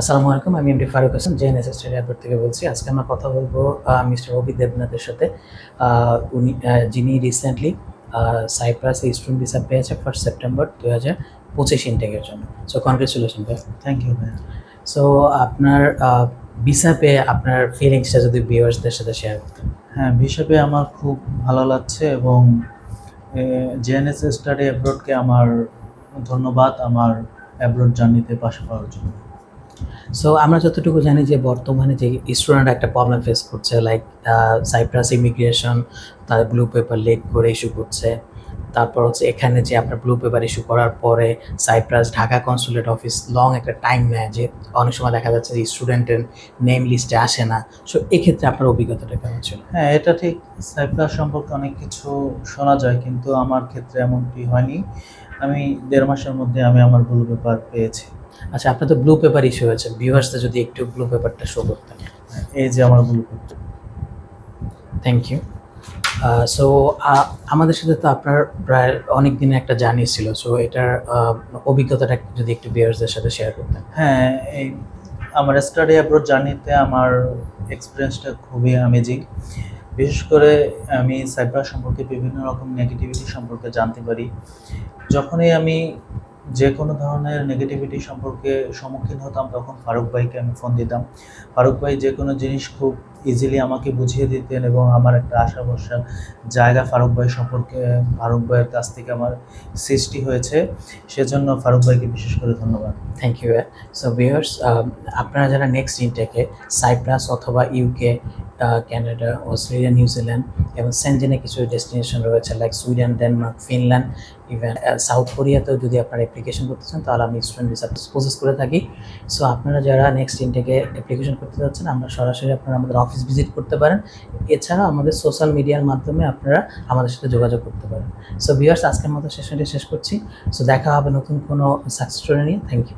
আসসালামু আলাইকুম। আমি MD Faruk Hasan, JNS study airport থেকে বলছি। আজকে আমরা কথা বলবো মিস্টার অভি দেবনাথের সাথে। যিনি রিসেন্টলি সাইপ্রাসে স্টুডেন্ট ভিসা পেয়েছে 1 সেপ্টেম্বর 2025 ইনটেকের জন্য। সো কনগ্রেচুলেশন ভাই। থ্যাংক ইউ ভাইয়া। সো আপনার ভিসা পেয়ে আপনার ফিলিংসটা যদি ভিউয়ার্সদের সাথে শেয়ার করতেন। হ্যাঁ, ভিসা পেয়ে আমার খুব ভালো লাগছে এবং জেএনএস স্টাডি অ্যাব্রোডকে আমার ধন্যবাদ আমার অ্যাব্রোড জার্নিতে পাশে পাওয়ার জন্য। সো আমরা যতটুকু জানি যে বর্তমানে যে স্টুডেন্ট একটা প্রবলেম ফেস করছে, লাইক সাইপ্রাস ইমিগ্রেশন তার ব্লু পেপার লেট করে ইস্যু করছে। তারপর হচ্ছে এখানে যে আপনার ব্লু পেপার ইস্যু করার পরে Cyprus Dhaka consulate office long একটা টাইম নেয়, যে অনেক সময় দেখা যাচ্ছে যে স্টুডেন্টের নেম লিস্টে আসে না। সো এক্ষেত্রে আপনার অভিজ্ঞতাটা কেমন ছিল? হ্যাঁ, এটা ঠিক। সাইপ্রাস সম্পর্কে অনেক কিছু শোনা যায়, কিন্তু আমার ক্ষেত্রে এমনটি হয়নি। আমি 1.5 মাসের মধ্যে আমি আমার ব্লু পেপার পেয়েছি। আচ্ছা, আপনার তো ব্লু পেপার ইস্যু হয়েছে, ভিউয়ার্সদের যদি একটু ব্লু পেপারটা শো করতেন। এই যে আমার blue paper. Thank you. So আমাদের সাথে তো আপনার প্রায় অনেক দিনের একটা জার্নি ছিল। সো এটার অভিজ্ঞতাটা যদি একটু ভিউয়ার্সদের সাথে শেয়ার করতেন। হ্যাঁ, এই আমার স্টাডি অ্যাব্রোড জার্নিতে আমার এক্সপিরিয়েন্সটা খুবই অ্যামেজিং। বিশেষ করে আমি সাইপ্রাস সম্পর্কে বিভিন্ন রকম নেগেটিভিটি সম্পর্কে জানতে পারি। যখনই আমি যে কোনো ধরনের নেগেটিভিটি সম্পর্কে সম্মুখীন হতাম, তখন ফারুক ভাইকে আমি ফোন দিতাম। ফারুক ভাই যে কোনো জিনিস খুব ইজিলি আমাকে বুঝিয়ে দিতেন এবং আমার একটা আশা ভরসার জায়গা ফারুক ভাই সম্পর্কে ফারুক ভাইয়ের কাছ থেকে আমার সৃষ্টি হয়েছে। সেজন্য ফারুক ভাইকে বিশেষ করে ধন্যবাদ। Thank you. সো ভিউয়ার্স, আপনারা যারা নেক্সট ইনটেকে সাইপ্রাস অথবা ইউকে, কানাডা, অস্ট্রেলিয়া, নিউজিল্যান্ড এবং সেনজেনে কিছু ডেস্টিনেশন রয়েছে, like Sweden, Denmark, Finland, even south কোরিয়াতেও যদি আপনারা অ্যাপ্লিকেশন করতে চান, তাহলে আমি স্টুডেন্ট ভিসা প্রসেস করে থাকি। সো আপনারা যারা নেক্সট ইনটেকে অ্যাপ্লিকেশন করতে যাচ্ছেন, আমরা সরাসরি আপনারা আমাদের অফিস ভিজিট করতে পারেন। এছাড়া আমাদের সোশ্যাল মিডিয়ার মাধ্যমে আপনারা আমাদের সাথে যোগাযোগ করতে পারেন। সো ভিউয়ার্স, আজকের মতো সেশনটি শেষ করছি। সো দেখা হবে নতুন কোনো সাকসেস স্টোরি নিয়ে। Thank you.